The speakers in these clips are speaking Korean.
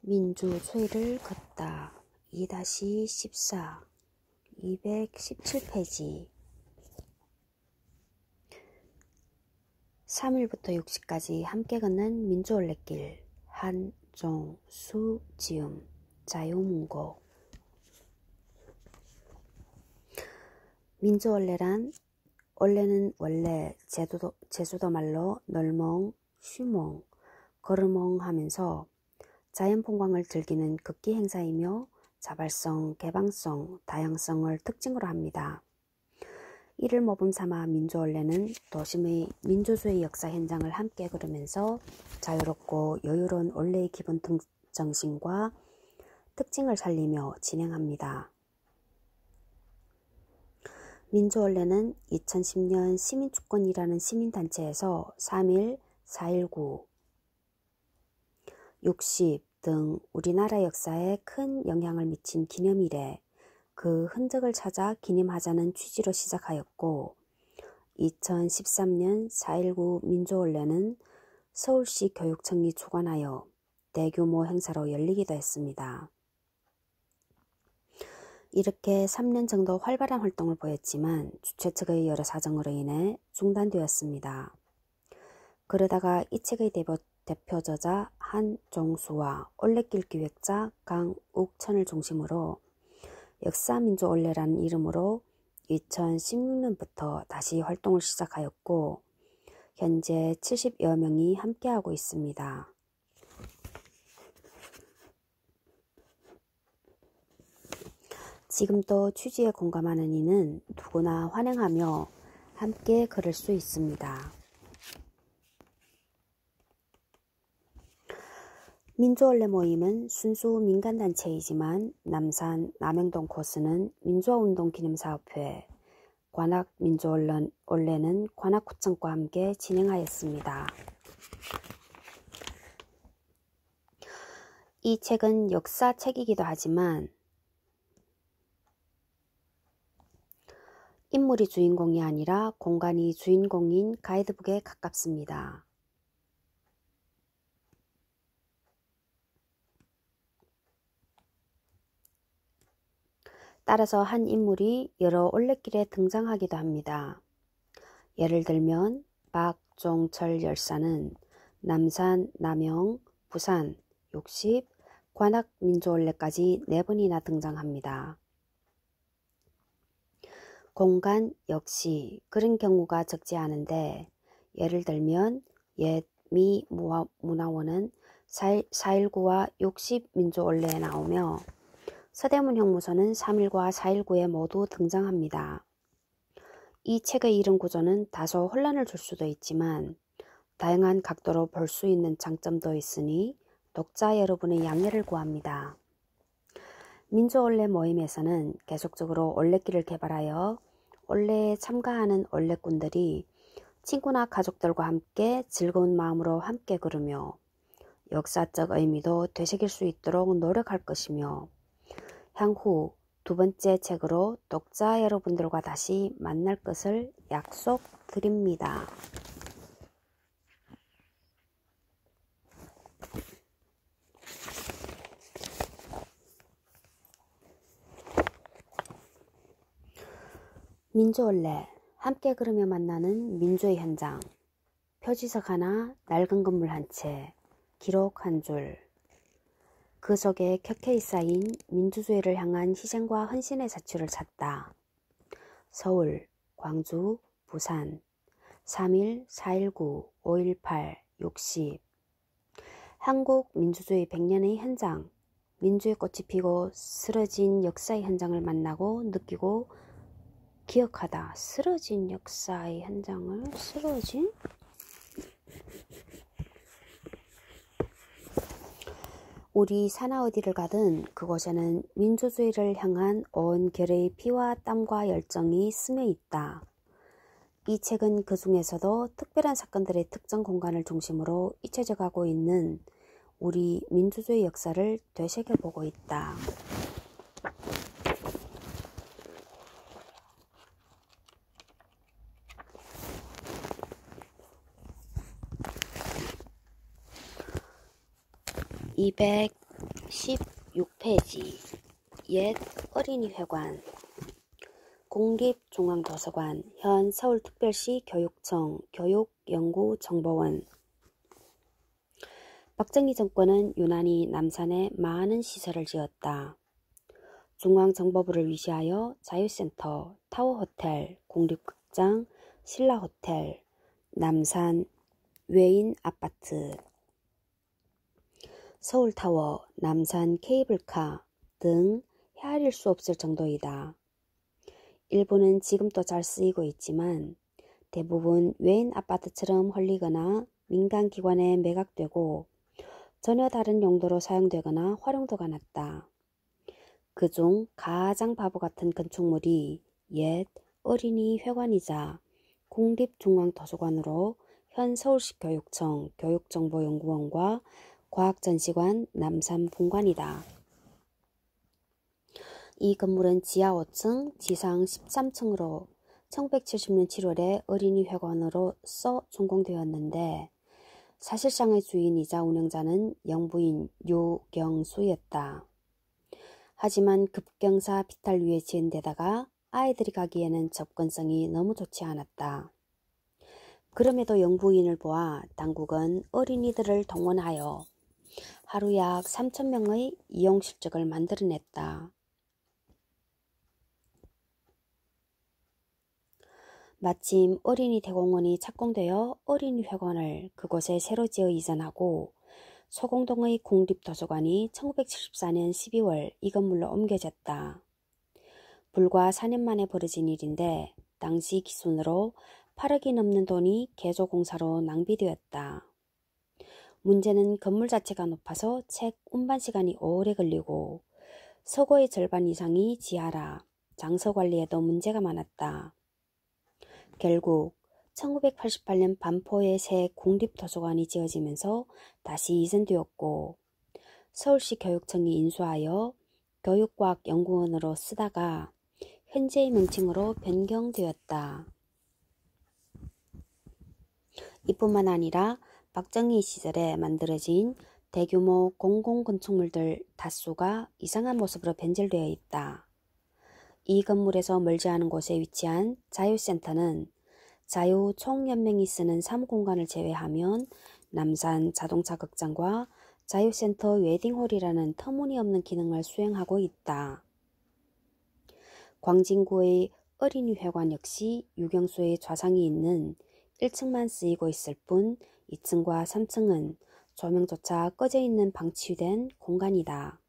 민주주의를 걷다 2-14 217페이지 3일부터 60까지 함께 걷는 민주올레길 한종, 수, 지음, 자유문고 민주올레란 올레는 원래 제주도 말로 널멍, 쉬멍, 걸으멍 하면서 자연풍광을 즐기는 극기 행사이며 자발성, 개방성, 다양성을 특징으로 합니다. 이를 모범 삼아 민주올레는 도심의 민주주의 역사 현장을 함께 걸으면서 자유롭고 여유로운 올레의 기본 정신과 특징을 살리며 진행합니다. 민주올레는 2010년 시민주권이라는 시민단체에서 3.1, 4.19, 60 등 우리나라 역사에 큰 영향을 미친 기념일에 그 흔적을 찾아 기념하자는 취지로 시작하였고 2013년 4.19 민주올레는 서울시 교육청이 주관하여 대규모 행사로 열리기도 했습니다. 이렇게 3년 정도 활발한 활동을 보였지만 주최 측의 여러 사정으로 인해 중단되었습니다. 그러다가 이 책의 대표 저자 한종수와 올레길 기획자 강욱천을 중심으로 역사민주올레라는 이름으로 2016년부터 다시 활동을 시작하였고 현재 70여 명이 함께하고 있습니다. 지금도 취지에 공감하는 이는 누구나 환영하며 함께 걸을 수 있습니다. 민주올레 모임은 순수 민간단체이지만 남산 남영동 코스는 민주화운동기념사업회, 관악민주올레는 관악구청과 함께 진행하였습니다. 이 책은 역사책이기도 하지만 인물이 주인공이 아니라 공간이 주인공인 가이드북에 가깝습니다. 따라서 한 인물이 여러 올레길에 등장하기도 합니다. 예를 들면 박종철 열사는 남산, 남영, 부산, 60, 관악민주올레까지 4번이나 등장합니다. 공간 역시 그런 경우가 적지 않은데 예를 들면 옛 미 문화원은 4.19와 60 민주올레에 나오며 서대문 형무소는 3.1과 4.19에 모두 등장합니다. 이 책의 이름 구조는 다소 혼란을 줄 수도 있지만 다양한 각도로 볼 수 있는 장점도 있으니 독자 여러분의 양해를 구합니다. 민주올레 모임에서는 계속적으로 올레길을 개발하여 올레에 참가하는 올레꾼들이 친구나 가족들과 함께 즐거운 마음으로 함께 걸으며 역사적 의미도 되새길 수 있도록 노력할 것이며 향후 2번째 책으로 독자 여러분들과 다시 만날 것을 약속드립니다. 민주올레 함께 걸으며 만나는 민주의 현장 표지석 하나, 낡은 건물 한 채, 기록 한 줄 그 속에 켜켜이 쌓인 민주주의를 향한 희생과 헌신의 자취를 찾다. 서울, 광주, 부산 3.1, 4.19, 5.18, 60 한국 민주주의 100년의 현장 민주의 꽃이 피고 쓰러진 역사의 현장을 만나고 느끼고 기억하다. 쓰러진 역사의 현장을 우리 사나 어디를 가든 그곳에는 민주주의를 향한 온 결의 피와 땀과 열정이 스며 있다. 이 책은 그 중에서도 특별한 사건들의 특정 공간을 중심으로 잊혀져 가고 있는 우리 민주주의 역사를 되새겨보고 있다. 16페이지 옛 어린이회관 국립중앙도서관 현 서울특별시 교육청 교육연구정보원 박정희 정권은 유난히 남산에 많은 시설을 지었다. 중앙정보부를 위시하여 자유센터, 타워호텔, 국립극장, 신라호텔, 남산, 외인아파트, 서울타워, 남산 케이블카 등 헤아릴 수 없을 정도이다. 일부는 지금도 잘 쓰이고 있지만 대부분 외인아파트처럼 헐리거나 민간기관에 매각되고 전혀 다른 용도로 사용되거나 활용도가 낮다. 그중 가장 바보 같은 건축물이 옛 어린이 회관이자 국립중앙도서관으로 현 서울시 교육청 교육정보연구원과 과학전시관 남산분관이다. 이 건물은 지하 5층, 지상 13층으로 1970년 7월에 어린이회관으로서 준공되었는데 사실상의 주인이자 운영자는 영부인 유경수였다. 하지만 급경사 비탈 위에 지은 데다가 아이들이 가기에는 접근성이 너무 좋지 않았다. 그럼에도 영부인을 보아 당국은 어린이들을 동원하여 하루 약 3,000명의 이용 실적을 만들어냈다. 마침 어린이 대공원이 착공되어 어린이회관을 그곳에 새로 지어 이전하고 소공동의 국립도서관이 1974년 12월 이 건물로 옮겨졌다. 불과 4년 만에 벌어진 일인데 당시 기준으로 8억이 넘는 돈이 개조공사로 낭비되었다. 문제는 건물 자체가 높아서 책 운반 시간이 오래 걸리고 서고의 절반 이상이 지하라 장소 관리에도 문제가 많았다. 결국 1988년 반포에 새 국립도서관이 지어지면서 다시 이전되었고 서울시 교육청이 인수하여 교육과학연구원으로 쓰다가 현재의 명칭으로 변경되었다. 이뿐만 아니라 박정희 시절에 만들어진 대규모 공공건축물들 다수가 이상한 모습으로 변질되어 있다. 이 건물에서 멀지 않은 곳에 위치한 자유센터는 자유총연맹이 쓰는 사무공간을 제외하면 남산 자동차 극장과 자유센터 웨딩홀이라는 터무니없는 기능을 수행하고 있다. 광진구의 어린이회관 역시 유경수의 좌상이 있는 1층만 쓰이고 있을 뿐 2층과 3층은 조명조차 꺼져 있는 방치된 공간이다.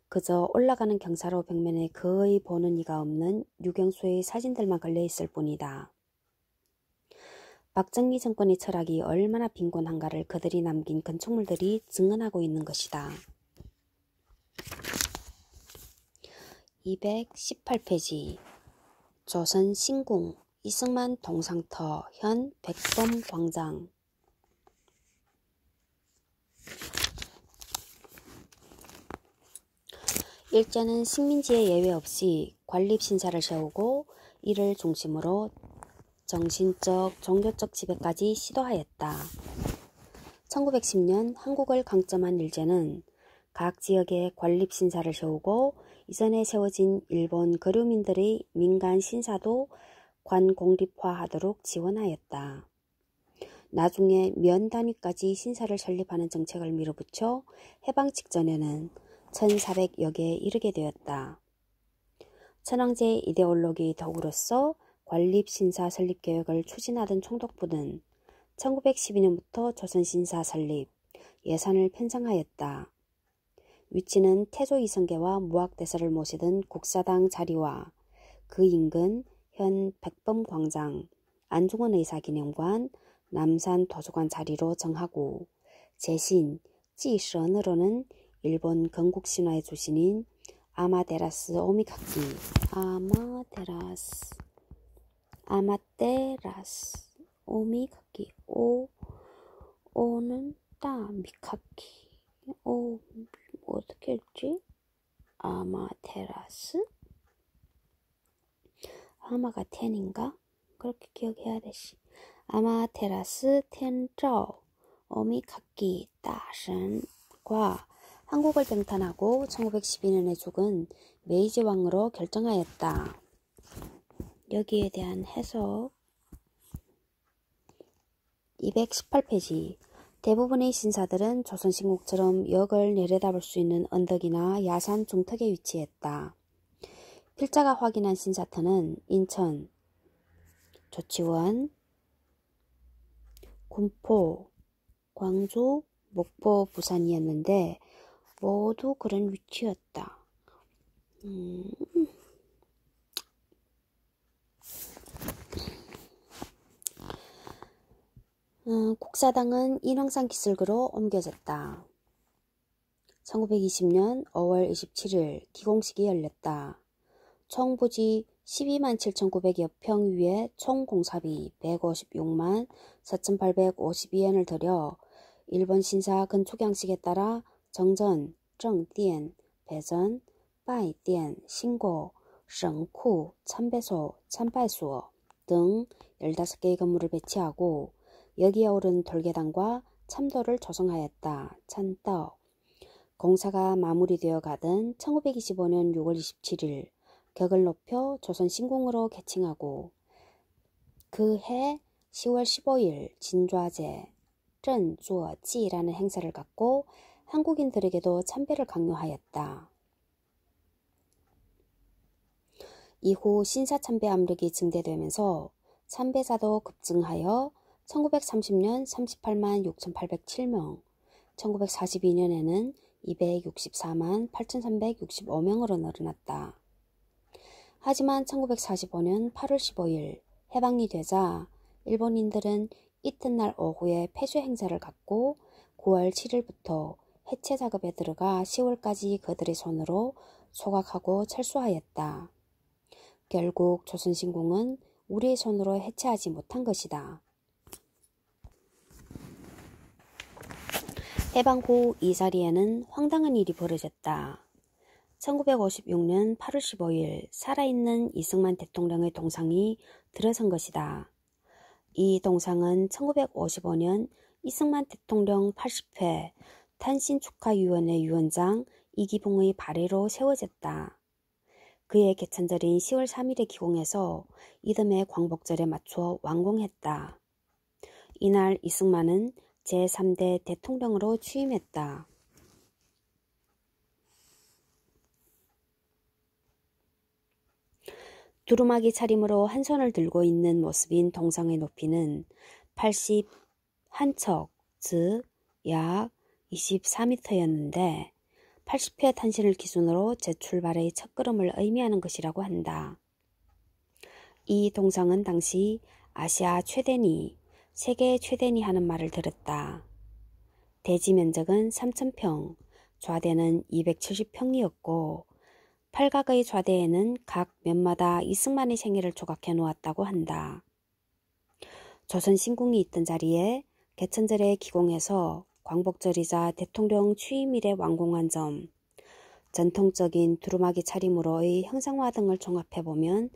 그저 올라가는 경사로 벽면에 거의 보는 이가 없는 유경수의 사진들만 걸려있을 뿐이다. 박정희 정권의 철학이 얼마나 빈곤한가를 그들이 남긴 건축물들이 증언하고 있는 것이다. 218페이지 조선 신궁 이승만 동상터 현 백범광장 일제는 식민지에 예외 없이 관립신사를 세우고 이를 중심으로 정신적, 종교적 지배까지 시도하였다. 1910년 한국을 강점한 일제는 각 지역에 관립신사를 세우고 이전에 세워진 일본 거류민들의 민간 신사도 관공립화하도록 지원하였다. 나중에 면 단위까지 신사를 설립하는 정책을 밀어붙여 해방 직전에는 1,400여 개에 이르게 되었다. 천황제 이데올로기 덕으로서 관립신사 설립 계획을 추진하던 총독부는 1912년부터 조선신사 설립 예산을 편성하였다. 위치는 태조 이성계와 무학대서를 모시던 국사당 자리와 그 인근 현 백범광장, 안중근 의사기념관, 남산 도서관 자리로 정하고 제신, 찌선으로는 일본 건국신화의 주신인 아마테라스 오미카키 오는 따 미카키 어떻게 읽지? 아마테라스? 아마가 텐인가? 그렇게 기억해야 되시. 아마테라스 텐저 오미카키 다선과 한국을 병탄하고 1912년에 죽은 메이지 왕으로 결정하였다. 여기에 대한 해석 218페이지. 대부분의 신사들은 조선신국처럼 역을 내려다볼 수 있는 언덕이나 야산 중턱에 위치했다. 필자가 확인한 신사터는 인천, 조치원, 군포, 광주, 목포, 부산이었는데 모두 그런 위치였다. 국사당은 인왕산 기슭으로 옮겨졌다. 1920년 5월 27일 기공식이 열렸다. 총 부지 12만 7,900여 평 위에 총 공사비 156만 4,852엔을 들여 일본 신사 건축 양식에 따라 정전, 정띠엔, 배전, 바이띠엔, 신고, 성쿠, 참배소, 참발소 등 15개의 건물을 배치하고 여기에 오른 돌계단과 참도를 조성하였다. 찬떡. 공사가 마무리되어 가던 1925년 6월 27일 격을 높여 조선신궁으로 개칭하고 그해 10월 15일 진좌제, 쩐주어지라는 행사를 갖고 한국인들에게도 참배를 강요하였다. 이후 신사참배 압력이 증대되면서 참배자도 급증하여 1930년 38만 6,807명, 1942년에는 264만 8,365명으로 늘어났다. 하지만 1945년 8월 15일 해방이 되자 일본인들은 이튿날 오후에 폐쇄 행사를 갖고 9월 7일부터 해체 작업에 들어가 10월까지 그들의 손으로 소각하고 철수하였다. 결국 조선신궁은 우리의 손으로 해체하지 못한 것이다. 해방 후 이 자리에는 황당한 일이 벌어졌다. 1956년 8월 15일 살아있는 이승만 대통령의 동상이 들어선 것이다. 이 동상은 1955년 이승만 대통령 80회 탄신축하위원회 위원장 이기붕의 발해로 세워졌다. 그의 개천절인 10월 3일에 기공해서 이듬해 광복절에 맞추어 완공했다. 이날 이승만은 제3대 대통령으로 취임했다. 두루마기 차림으로 한 손을 들고 있는 모습인 동상의 높이는 81척, 즉 약 24m였는데 80회 탄신을 기준으로 재출발의 첫걸음을 의미하는 것이라고 한다. 이 동상은 당시 아시아 최대니, 세계 최대니 하는 말을 들었다. 대지 면적은 3,000평, 좌대는 270평이었고 팔각의 좌대에는 각 면마다 이승만의 생애를 조각해 놓았다고 한다. 조선신궁이 있던 자리에 개천절에 기공해서 광복절이자 대통령 취임일에 완공한 점, 전통적인 두루마기 차림으로의 형상화 등을 종합해보면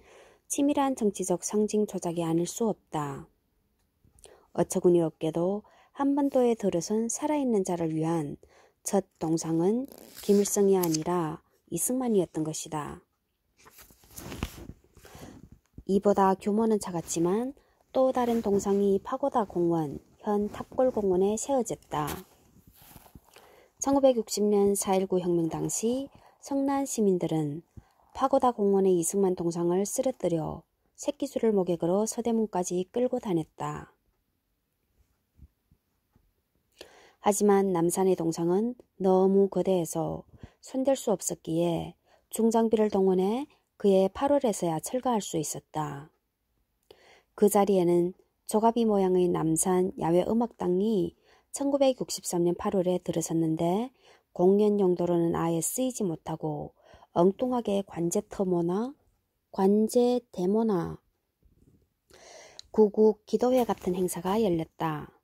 치밀한 정치적 상징 조작이 아닐 수 없다. 어처구니 없게도 한반도에 들어선 살아있는 자를 위한 첫 동상은 김일성이 아니라 이승만이었던 것이다. 이보다 규모는 작았지만 또 다른 동상이 파고다 공원, 현 탑골공원에 세워졌다. 1960년 4.19 혁명 당시 성난 시민들은 파고다 공원의 이승만 동상을 쓰러뜨려 새끼줄을 목액으로 서대문까지 끌고 다녔다. 하지만 남산의 동상은 너무 거대해서 손댈 수 없었기에 중장비를 동원해 그해 8월에서야 철거할 수 있었다. 그 자리에는 조가비 모양의 남산 야외음악당이 1963년 8월에 들어섰는데 공연 용도로는 아예 쓰이지 못하고 엉뚱하게 관제 데모나 구국 기도회 같은 행사가 열렸다.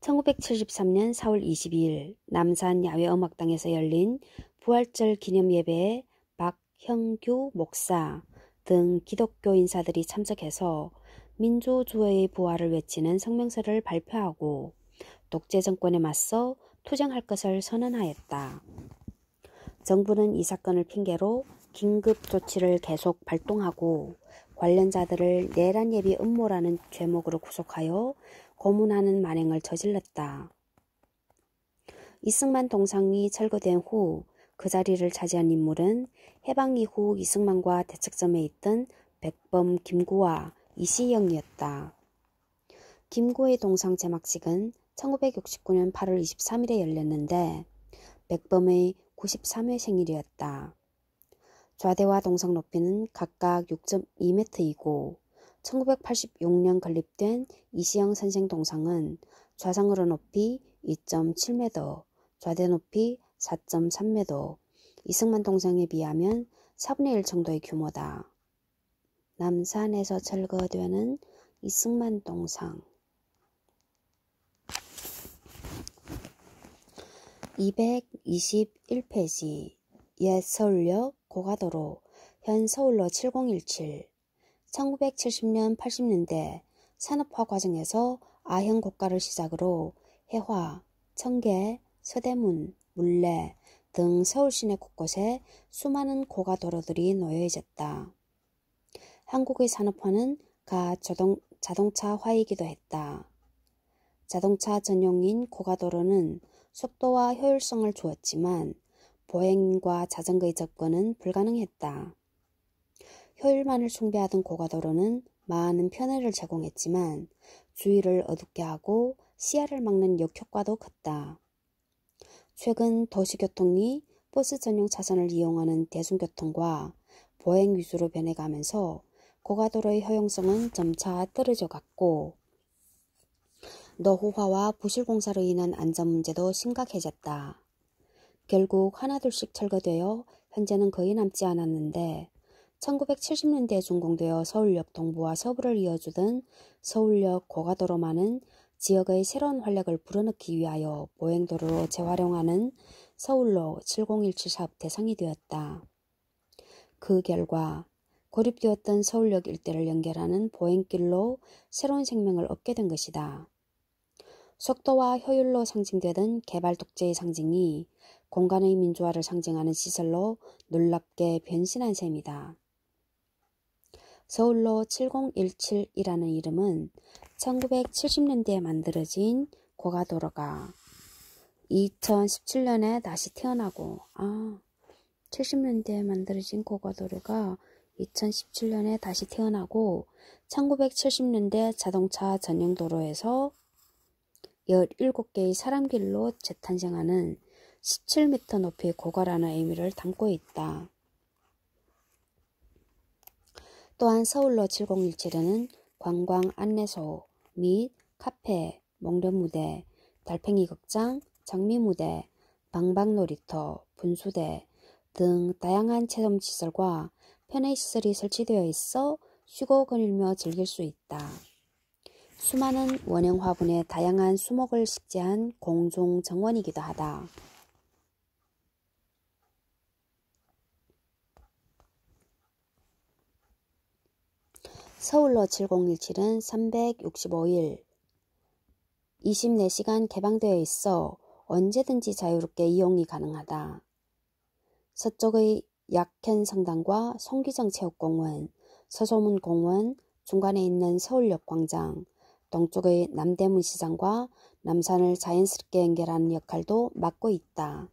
1973년 4월 22일 남산 야외음악당에서 열린 부활절 기념예배에 박형규 목사 등 기독교 인사들이 참석해서 민주주의의 부활을 외치는 성명서를 발표하고 독재 정권에 맞서 투쟁할 것을 선언하였다. 정부는 이 사건을 핑계로 긴급 조치를 계속 발동하고 관련자들을 내란 예비 음모라는 죄목으로 구속하여 고문하는 만행을 저질렀다. 이승만 동상이 철거된 후 그 자리를 차지한 인물은 해방 이후 이승만과 대척점에 있던 백범 김구와 이시영이었다. 김구의 동상 제막식은 1969년 8월 23일에 열렸는데 백범의 93회 생일이었다. 좌대와 동상 높이는 각각 6.2m이고 1986년 건립된 이시영 선생 동상은 좌상으로 높이 2.7m, 좌대 높이 4.3m, 이승만 동상에 비하면 4분의 1 정도의 규모다. 남산에서 철거되는 이승만 동상. 221페이지. 옛 서울역 고가도로, 현 서울로 7017. 1970년 80년대 산업화 과정에서 아형 고가를 시작으로 해화, 청계, 서대문, 물레 등 서울 시내 곳곳에 수많은 고가도로들이 놓여있었다. 한국의 산업화는 자동차화이기도 했다. 자동차 전용인 고가도로는 속도와 효율성을 주었지만 보행과 자전거의 접근은 불가능했다. 효율만을 숭배하던 고가도로는 많은 편의를 제공했지만 주위를 어둡게 하고 시야를 막는 역효과도 컸다. 최근 도시교통이 버스 전용 차선을 이용하는 대중교통과 보행 위주로 변해가면서 고가도로의 허용성은 점차 떨어져 갔고 노후화와 부실공사로 인한 안전 문제도 심각해졌다. 결국 하나둘씩 철거되어 현재는 거의 남지 않았는데 1970년대에 준공되어 서울역 동부와 서부를 이어주던 서울역 고가도로만은 지역의 새로운 활력을 불어넣기 위하여 보행도로로 재활용하는 서울로 7017 사업 대상이 되었다. 그 결과 고립되었던 서울역 일대를 연결하는 보행길로 새로운 생명을 얻게 된 것이다. 속도와 효율로 상징되던 개발 독재의 상징이 공간의 민주화를 상징하는 시설로 놀랍게 변신한 셈이다. 서울로 7017이라는 이름은 1970년대에 만들어진 고가도로가 2017년에 다시 태어나고 70년대에 만들어진 고가도로가 2017년에 다시 태어나고 1970년대 자동차 전용 도로에서 17개의 사람길로 재탄생하는 17m 높이의 고가라는 의미를 담고 있다. 또한 서울로 7017에는 관광 안내소 및 카페, 목련무대, 달팽이 극장, 장미무대, 방방놀이터, 분수대 등 다양한 체험시설과 편의시설이 설치되어 있어 쉬고 거닐며 즐길 수 있다. 수많은 원형 화분에 다양한 수목을 식재한 공중 정원이기도 하다. 서울로 7017은 365일 24시간 개방되어 있어 언제든지 자유롭게 이용이 가능하다. 서쪽의 약현 성당과 송기정 체육공원, 서소문 공원, 중간에 있는 서울역 광장, 동쪽의 남대문 시장과 남산을 자연스럽게 연결하는 역할도 맡고 있다.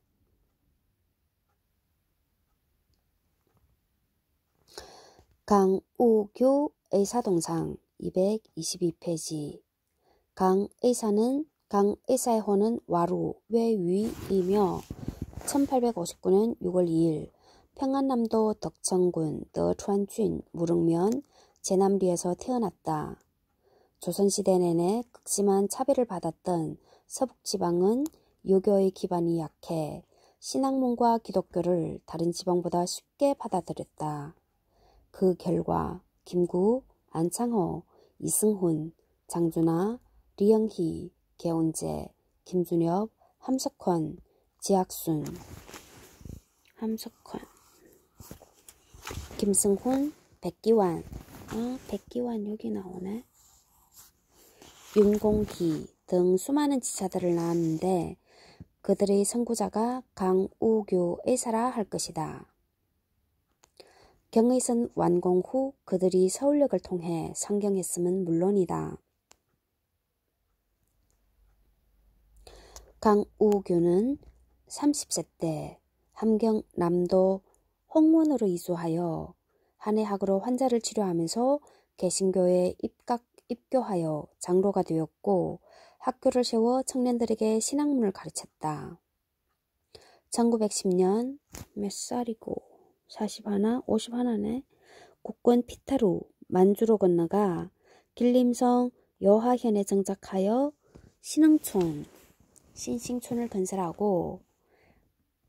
강우규 의사동상 222페이지. 강의사의 호는 와루, 외위이며 1859년 6월 2일 평안남도 덕천군 더川郡 무릉면 제남리에서 태어났다. 조선시대 내내 극심한 차별을 받았던 서북지방은 유교의 기반이 약해 신학문과 기독교를 다른 지방보다 쉽게 받아들였다. 그 결과 김구, 안창호, 이승훈, 장준하, 리영희, 개운재, 김준엽, 함석헌, 지학순, 김승훈, 백기환, 백기환 여기 나오네. 윤공희 등 수많은 지사들을 낳았는데 그들의 선구자가 강우교의사라 할 것이다. 경의선 완공 후 그들이 서울역을 통해 상경했음은 물론이다. 강우교는 30세 때 함경남도 홍문으로 이주하여 한의학으로 환자를 치료하면서 개신교에 입교하여 장로가 되었고 학교를 세워 청년들에게 신학문을 가르쳤다. 1910년 몇 살이고 41, 51네. 국군 피타루 만주로 건너가 길림성 여하현에 정착하여 신흥촌 신싱촌을 건설하고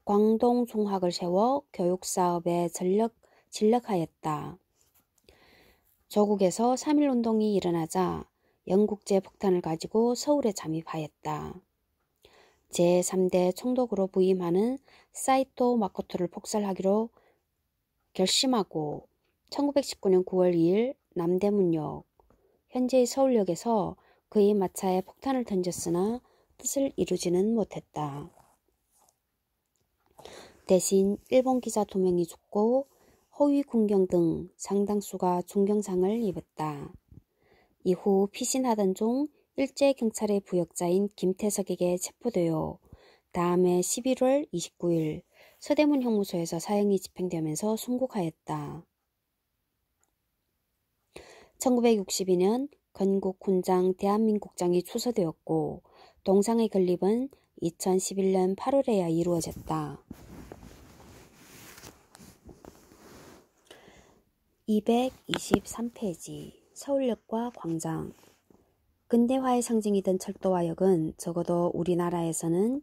광동종학을 세워 교육사업에 진력하였다. 조국에서 3.1운동이 일어나자 영국제 폭탄을 가지고 서울에 잠입하였다. 제3대 총독으로 부임하는 사이토 마코토를 폭살하기로 결심하고 1919년 9월 2일 남대문역, 현재의 서울역에서 그의 마차에 폭탄을 던졌으나 뜻을 이루지는 못했다. 대신 일본 기자 2명이 죽고 허위 군경 등 상당수가 중경상을 입었다. 이후 피신하던 중 일제경찰의 부역자인 김태석에게 체포되어 다음해 11월 29일 서대문 형무소에서 사형이 집행되면서 순국하였다. 1962년 건국훈장 대한민국장이 추서되었고 동상의 건립은 2011년 8월에야 이루어졌다. 223페이지 서울역과 광장. 근대화의 상징이던 철도와 역은 적어도 우리나라에서는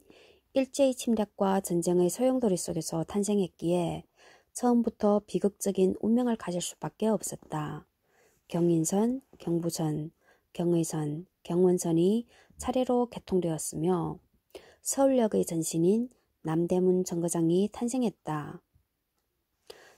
일제의 침략과 전쟁의 소용돌이 속에서 탄생했기에 처음부터 비극적인 운명을 가질 수밖에 없었다. 경인선, 경부선, 경의선, 경원선이 차례로 개통되었으며 서울역의 전신인 남대문 정거장이 탄생했다.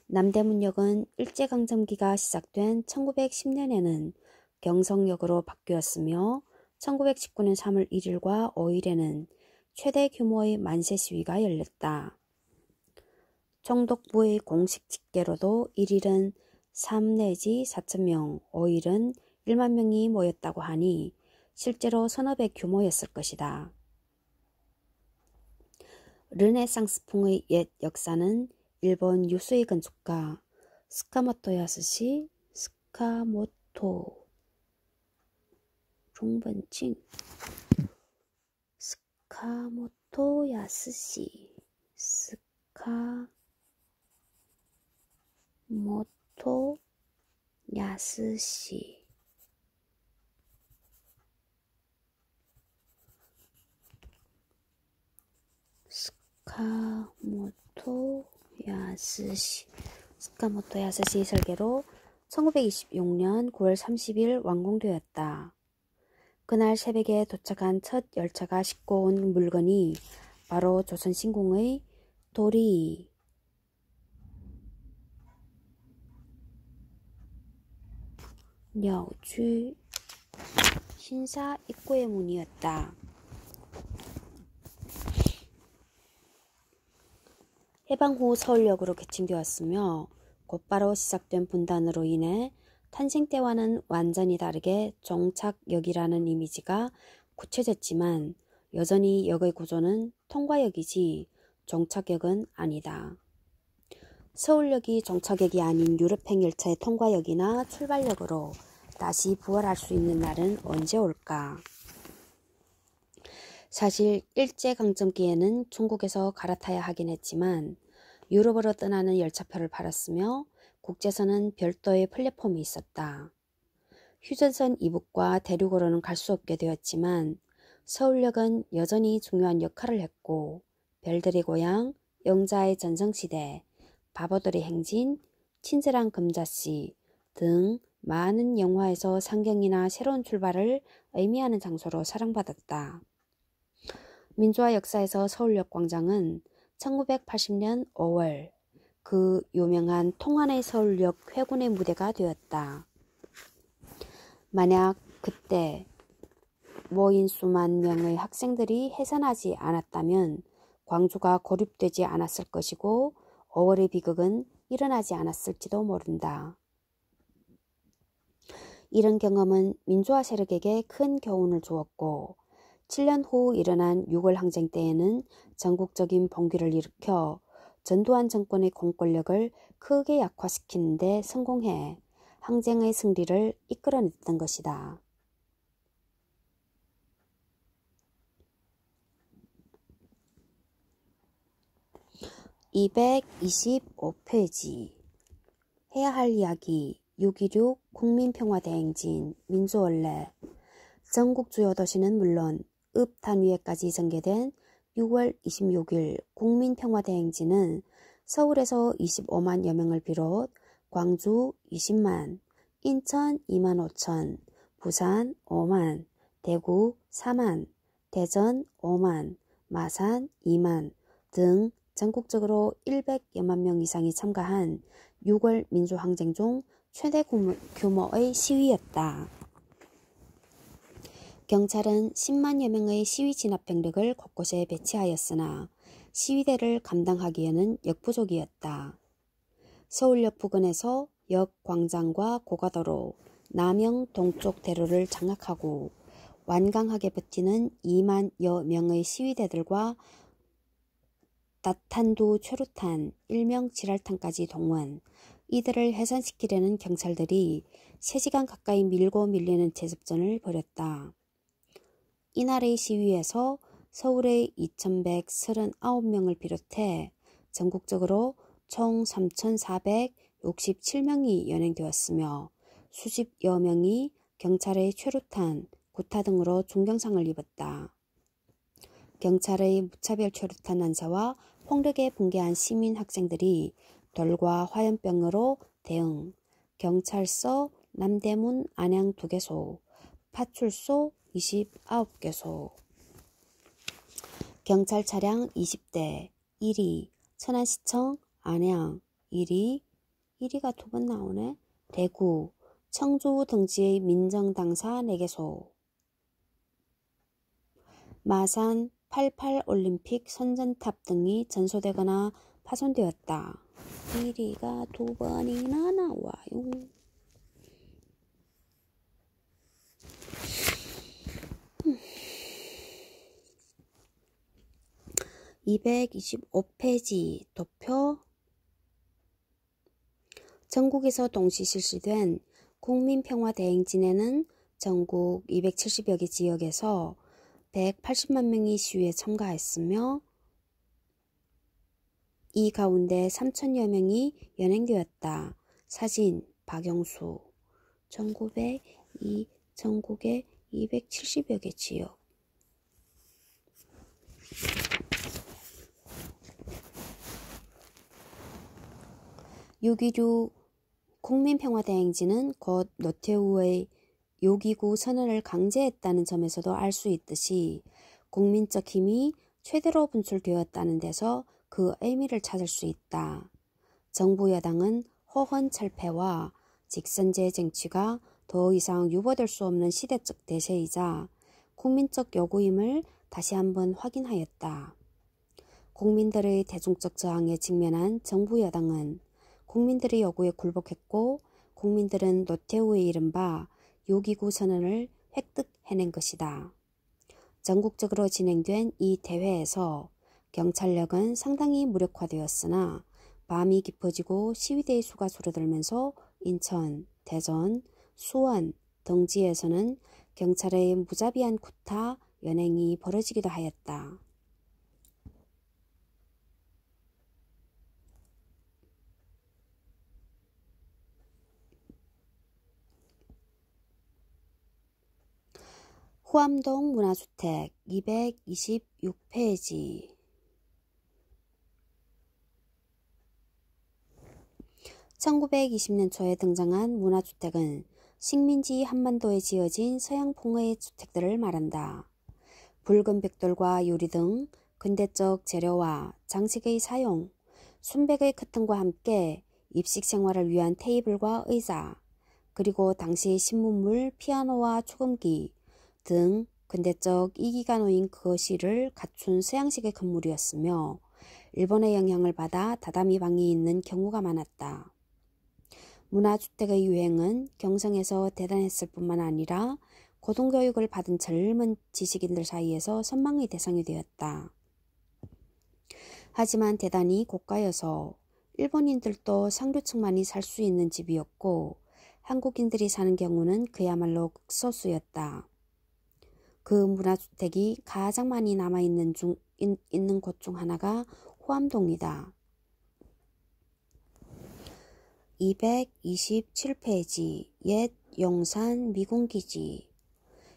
남대문역은 일제강점기가 시작된 1910년에는 경성역으로 바뀌었으며 1919년 3월 1일과 5일에는 최대 규모의 만세 시위가 열렸다. 총독부의 공식 집계로도 1일은 3 내지 4천 명, 5일은 1만 명이 모였다고 하니 실제로 서너 배 규모였을 것이다. 르네상스풍의 옛 역사는 일본 유수의 건축가 스카모토 야스시, 스카모토 야스시, 스카모토 야스시 설계로 1926년 9월 30일 완공되었다. 그날 새벽에 도착한 첫 열차가 싣고 온 물건이 바로 조선신궁의 도리 녀주 신사 입구의 문이었다. 해방 후 서울역으로 개칭되었으며 곧바로 시작된 분단으로 인해 탄생 때와는 완전히 다르게 종착역이라는 이미지가 굳혀졌지만 여전히 역의 구조는 통과역이지 종착역은 아니다. 서울역이 종착역이 아닌 유럽행 열차의 통과역이나 출발역으로 다시 부활할 수 있는 날은 언제 올까? 사실 일제강점기에는 중국에서 갈아타야 하긴 했지만 유럽으로 떠나는 열차표를 팔았으며 국제선은 별도의 플랫폼이 있었다. 휴전선 이북과 대륙으로는 갈 수 없게 되었지만 서울역은 여전히 중요한 역할을 했고 별들의 고향, 영자의 전성시대, 바보들의 행진, 친절한 금자씨 등 많은 영화에서 상경이나 새로운 출발을 의미하는 장소로 사랑받았다. 민주화 역사에서 서울역 광장은 1980년 5월 그 유명한 통안의 서울역 회군의 무대가 되었다. 만약 그때 모인 수만 명의 학생들이 해산하지 않았다면 광주가 고립되지 않았을 것이고 5월의 비극은 일어나지 않았을지도 모른다. 이런 경험은 민주화 세력에게 큰 교훈을 주었고 7년 후 일어난 6월 항쟁 때에는 전국적인 봉기를 일으켜 전두환 정권의 공권력을 크게 약화시키는 데 성공해 항쟁의 승리를 이끌어냈던 것이다. 225페이지 해야 할 이야기 6.16 국민평화대행진 민주원래 전국 주요 도시는 물론 읍 단위에까지 전개된 6월 26일 국민평화대행진은 서울에서 25만여 명을 비롯 광주 20만, 인천 2만 5천, 부산 5만, 대구 4만, 대전 5만, 마산 2만 등 전국적으로 100여만 명 이상이 참가한 6월 민주항쟁 중 최대 규모의 시위였다. 경찰은 10만여 명의 시위 진압 병력을 곳곳에 배치하였으나 시위대를 감당하기에는 역부족이었다. 서울역 부근에서 역 광장과 고가도로, 남영 동쪽 대로를 장악하고 완강하게 버티는 2만여 명의 시위대들과 나탄두 최루탄, 일명 지랄탄까지 동원, 이들을 해산시키려는 경찰들이 3시간 가까이 밀고 밀리는 제습전을 벌였다. 이날의 시위에서 서울의 2139명을 비롯해 전국적으로 총 3467명이 연행되었으며 수십여 명이 경찰의 최루탄, 구타 등으로 중경상을 입었다. 경찰의 무차별 최루탄 난사와 폭력에 붕괴한 시민 학생들이 돌과 화염병으로 대응, 경찰서 남대문 안양 2개소, 파출소 29개소, 경찰 차량 20대, 1위, 천안시청, 안양, 1위, 1위가 2번 나오네, 대구, 청주 등지의 민정당사 4개소, 마산 88올림픽 선전탑 등이 전소되거나 파손되었다. 1위가 2번이나 나와요. 225페이지 도표 전국에서 동시 실시된 국민평화대행진에는 전국 270여 개 지역에서 180만 명이 시위에 참가했으며 이 가운데 3천여 명이 연행되었다. 사진 박영수 전국의 270여 개 지역 6.16 국민평화대행진은 곧 노태우의 6.29 선언을 강제했다는 점에서도 알 수 있듯이 국민적 힘이 최대로 분출되었다는 데서 그 의미를 찾을 수 있다. 정부 여당은 호헌 철폐와 직선제 정치가 더 이상 유보될 수 없는 시대적 대세이자 국민적 요구임을 다시 한번 확인하였다. 국민들의 대중적 저항에 직면한 정부 여당은 국민들의 요구에 굴복했고 국민들은 노태우의 이른바 6.29 선언을 획득해낸 것이다. 전국적으로 진행된 이 대회에서 경찰력은 상당히 무력화되었으나 밤이 깊어지고 시위대의 수가 줄어들면서 인천, 대전, 수원 등지에서는 경찰의 무자비한 구타, 연행이 벌어지기도 하였다. 후암동 문화주택 226페이지 1920년 초에 등장한 문화주택은 식민지 한반도에 지어진 서양풍의 주택들을 말한다. 붉은 벽돌과 유리 등 근대적 재료와 장식의 사용, 순백의 커튼과 함께 입식 생활을 위한 테이블과 의자, 그리고 당시 신문물, 피아노와 초금기 등 근대적 이기가 놓인 거실을 갖춘 서양식의 건물이었으며 일본의 영향을 받아 다다미 방이 있는 경우가 많았다. 문화주택의 유행은 경성에서 대단했을 뿐만 아니라 고등교육을 받은 젊은 지식인들 사이에서 선망의 대상이 되었다. 하지만 대단히 고가여서 일본인들도 상류층만이 살 수 있는 집이었고 한국인들이 사는 경우는 그야말로 극소수였다. 그 문화주택이 가장 많이 남아있는 있는 곳 중 하나가 호암동이다. 227페이지 옛 용산 미군기지.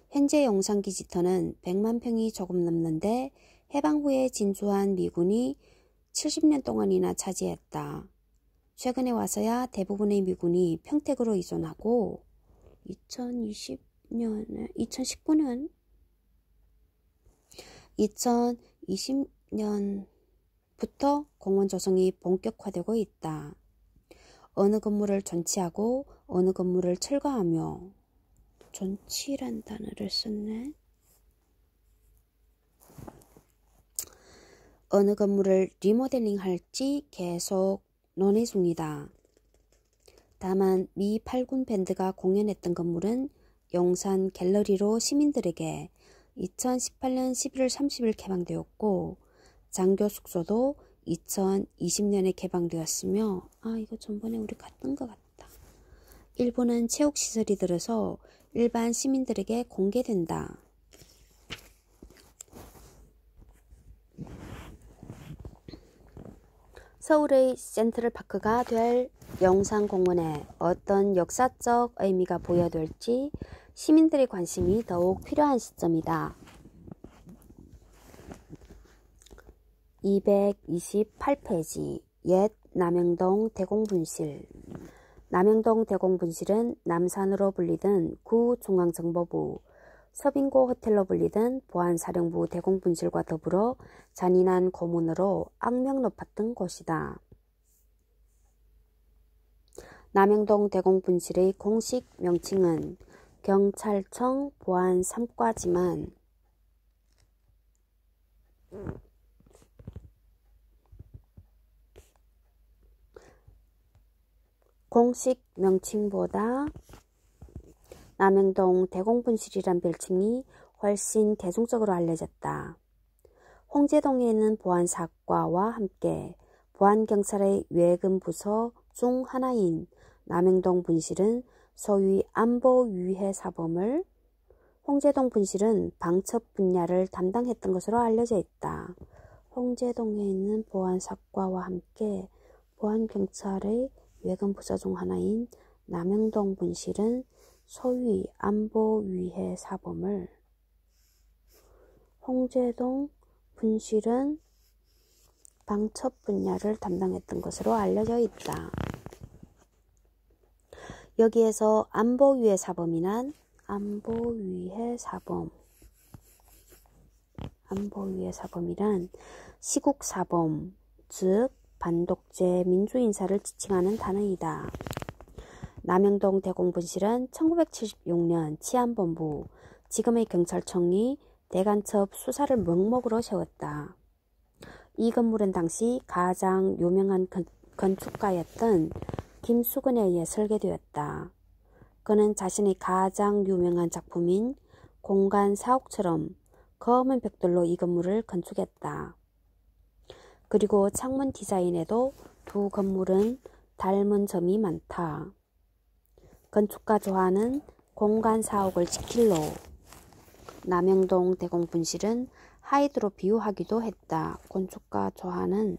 현재 용산기지터는 100만 평이 조금 넘는데 해방 후에 진주한 미군이 70년 동안이나 차지했다. 최근에 와서야 대부분의 미군이 평택으로 이전하고 2020년부터 공원 조성이 본격화되고 있다. 어느 건물을 전치하고 어느 건물을 철거하며 전치란 단어를 썼네. 어느 건물을 리모델링할지 계속 논의 중이다. 다만 미 8군 밴드가 공연했던 건물은 용산 갤러리로 시민들에게 2018년 11월 30일 개방되었고 장교 숙소도 2020년에 개방되었으며 이거 전번에 우리 갔던 것 같다. 일부는 체육시설이 들어서 일반 시민들에게 공개된다. 서울의 센트럴파크가 될 용산공원에 어떤 역사적 의미가 부여될지 시민들의 관심이 더욱 필요한 시점이다. 228페이지 옛 남영동 대공분실. 남영동 대공분실은 남산으로 불리던 구중앙정보부, 서빙고 호텔로 불리던 보안사령부 대공분실과 더불어 잔인한 고문으로 악명 높았던 곳이다. 남영동 대공분실의 공식 명칭은 경찰청 보안 3과지만 공식 명칭보다 남영동 대공분실이란 별칭이 훨씬 대중적으로 알려졌다. 홍제동에 있는 보안사과와 함께 보안경찰의 외근 부서 중 하나인 남영동 분실은 소위 안보위해 사범을, 홍제동 분실은 방첩 분야를 담당했던 것으로 알려져 있다. 홍제동에 있는 보안사과와 함께 보안경찰의 외근 부서 중 하나인 남영동 분실은 소위 안보위해 사범을, 홍제동 분실은 방첩 분야를 담당했던 것으로 알려져 있다. 여기에서 안보위해 사범이란 안보위해 사범이란 시국 사범, 즉 반독재 민주인사를 지칭하는 단어이다. 남영동 대공분실은 1976년 치안본부, 지금의 경찰청이 대간첩 수사를 명목으로 세웠다. 이 건물은 당시 가장 유명한 건축가였던 김수근에 의해 설계되었다. 그는 자신의 가장 유명한 작품인 공간 4옥처럼 검은 벽돌로 이 건물을 건축했다. 그리고 창문 디자인에도 두 건물은 닮은 점이 많다. 건축가 조화는 공간 4옥을 지킬로 남영동 대공분실은 하이드로 비유하기도 했다. 건축가 조화는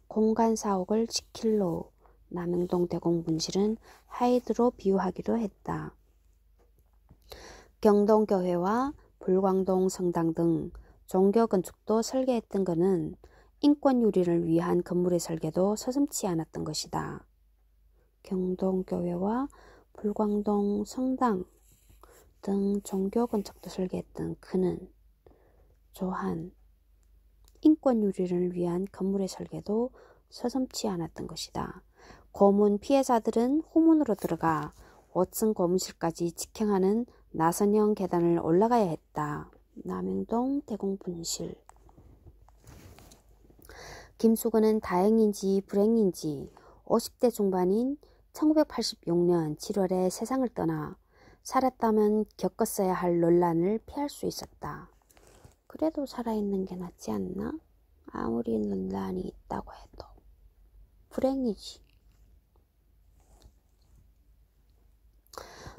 공간 4옥을 지킬로 남영동 대공분실은 하이드로 비유하기도 했다. 경동교회와 불광동 성당 등 종교 건축도 설계했던 그는 인권유리를 위한 건물의 설계도 서슴지 않았던 것이다. 경동교회와 불광동 성당 등 종교 건축도 설계했던 그는 조한 인권유리를 위한 건물의 설계도 서슴지 않았던 것이다. 고문 피해자들은 후문으로 들어가 5층 고문실까지 직행하는 나선형 계단을 올라가야 했다. 남영동 대공분실. 김수근은 다행인지 불행인지 50대 중반인 1986년 7월에 세상을 떠나 살았다면 겪었어야 할 논란을 피할 수 있었다. 그래도 살아있는 게 낫지 않나? 아무리 논란이 있다고 해도. 불행이지.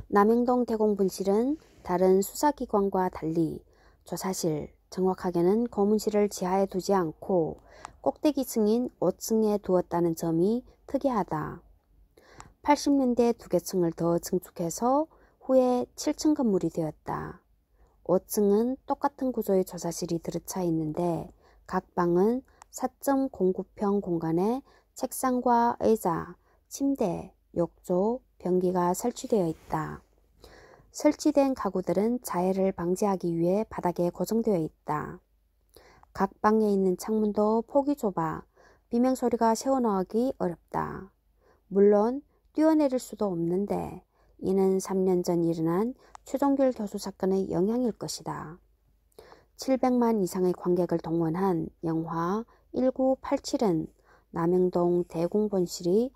남영동 대공분실은 다른 수사기관과 달리 조사실, 정확하게는 고문실을 지하에 두지 않고 꼭대기 층인 5층에 두었다는 점이 특이하다. 80년대 2개 층을 더 증축해서 후에 7층 건물이 되었다. 5층은 똑같은 구조의 조사실이 들어차 있는데 각 방은 4.09평 공간에 책상과 의자, 침대, 욕조, 변기가 설치되어 있다. 설치된 가구들은 자해를 방지하기 위해 바닥에 고정되어 있다. 각 방에 있는 창문도 폭이 좁아 비명소리가 새어나오기 어렵다. 물론 뛰어내릴 수도 없는데 이는 3년 전 일어난 최종길 교수 사건의 영향일 것이다. 700만 이상의 관객을 동원한 영화 1987은 남영동 대공분실이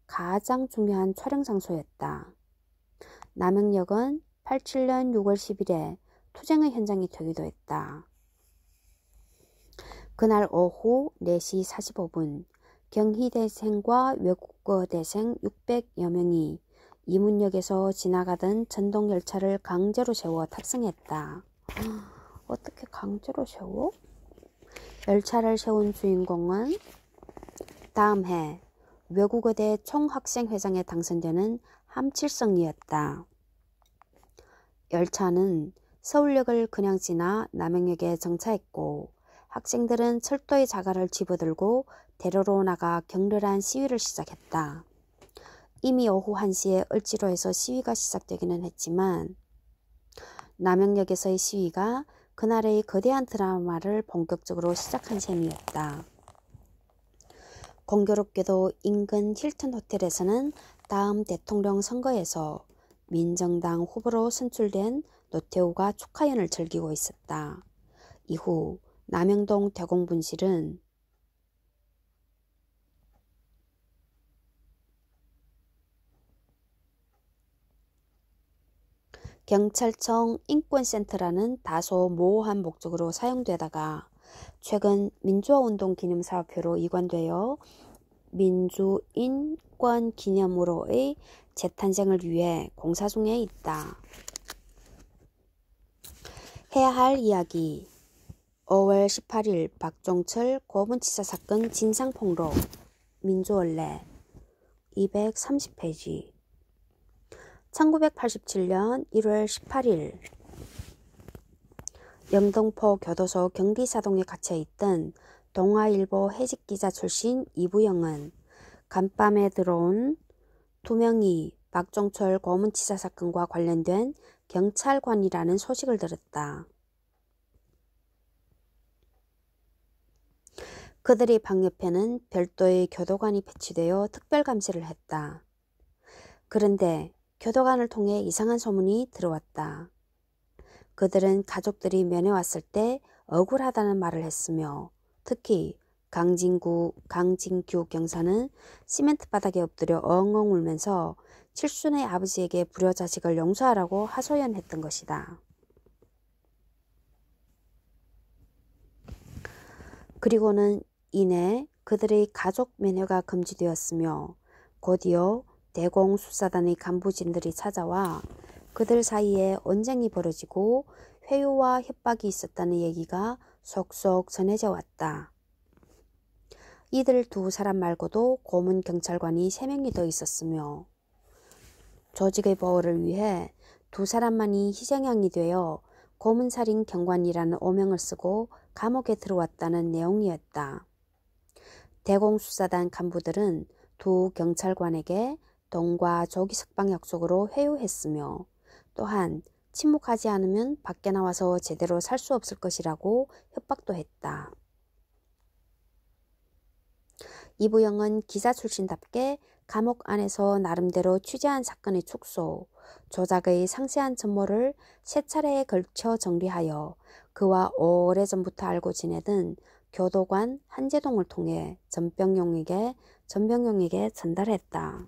가장 중요한 촬영 장소였다. 남영역은 87년 6월 10일에 투쟁의 현장이 되기도 했다. 그날 오후 4시 45분 경희대생과 외국어대생 600여 명이 이문역에서 지나가던 전동열차를 강제로 세워 탑승했다. 어떻게 강제로 세워? 열차를 세운 주인공은 다음 해 외국어대 총학생회장에 당선되는 함칠성이었다. 열차는 서울역을 그냥 지나 남영역에 정차했고 학생들은 철도의 자갈을 집어들고 대로로 나가 격렬한 시위를 시작했다. 이미 오후 1시에 을지로에서 시위가 시작되기는 했지만 남영역에서의 시위가 그날의 거대한 드라마를 본격적으로 시작한 셈이었다. 공교롭게도 인근 힐튼 호텔에서는 다음 대통령 선거에서 민정당 후보로 선출된 노태우가 축하연을 즐기고 있었다. 이후 남영동 대공분실은 경찰청 인권센터라는 다소 모호한 목적으로 사용되다가 최근 민주화운동 기념사업회로 이관되어 민주인권기념으로의 재탄생을 위해 공사 중에 있다. 해야 할 이야기 5월 18일 박종철 고문치사 사건 진상폭로 민주원래 230페이지 1987년 1월 18일 영등포 교도소 경비사동에 갇혀있던 동아일보 해직기자 출신 이부영은 간밤에 들어온 2명이 박종철 고문치사 사건과 관련된 경찰관이라는 소식을 들었다. 그들이 방 옆에는 별도의 교도관이 배치되어 특별감시를 했다. 그런데 교도관을 통해 이상한 소문이 들어왔다. 그들은 가족들이 면회 왔을 때 억울하다는 말을 했으며 특히 강진규 경사는 시멘트 바닥에 엎드려 엉엉 울면서 칠순의 아버지에게 불효자식을 용서하라고 하소연했던 것이다. 그리고는 이내 그들의 가족 면회가 금지되었으며 곧이어 대공수사단의 간부진들이 찾아와 그들 사이에 언쟁이 벌어지고 회유와 협박이 있었다는 얘기가 속속 전해져 왔다. 이들 2사람 말고도 고문 경찰관이 3명이 더 있었으며 조직의 보호를 위해 2사람만이 희생양이 되어 고문살인 경관이라는 오명을 쓰고 감옥에 들어왔다는 내용이었다. 대공수사단 간부들은 2 경찰관에게 돈과 조기 석방 약속으로 회유했으며 또한 침묵하지 않으면 밖에 나와서 제대로 살 수 없을 것이라고 협박도 했다. 이부영은 기자 출신답게 감옥 안에서 나름대로 취재한 사건의 축소, 조작의 상세한 전모를 세 차례에 걸쳐 정리하여 그와 오래전부터 알고 지내던 교도관 한재동을 통해 전병용에게 전달했다.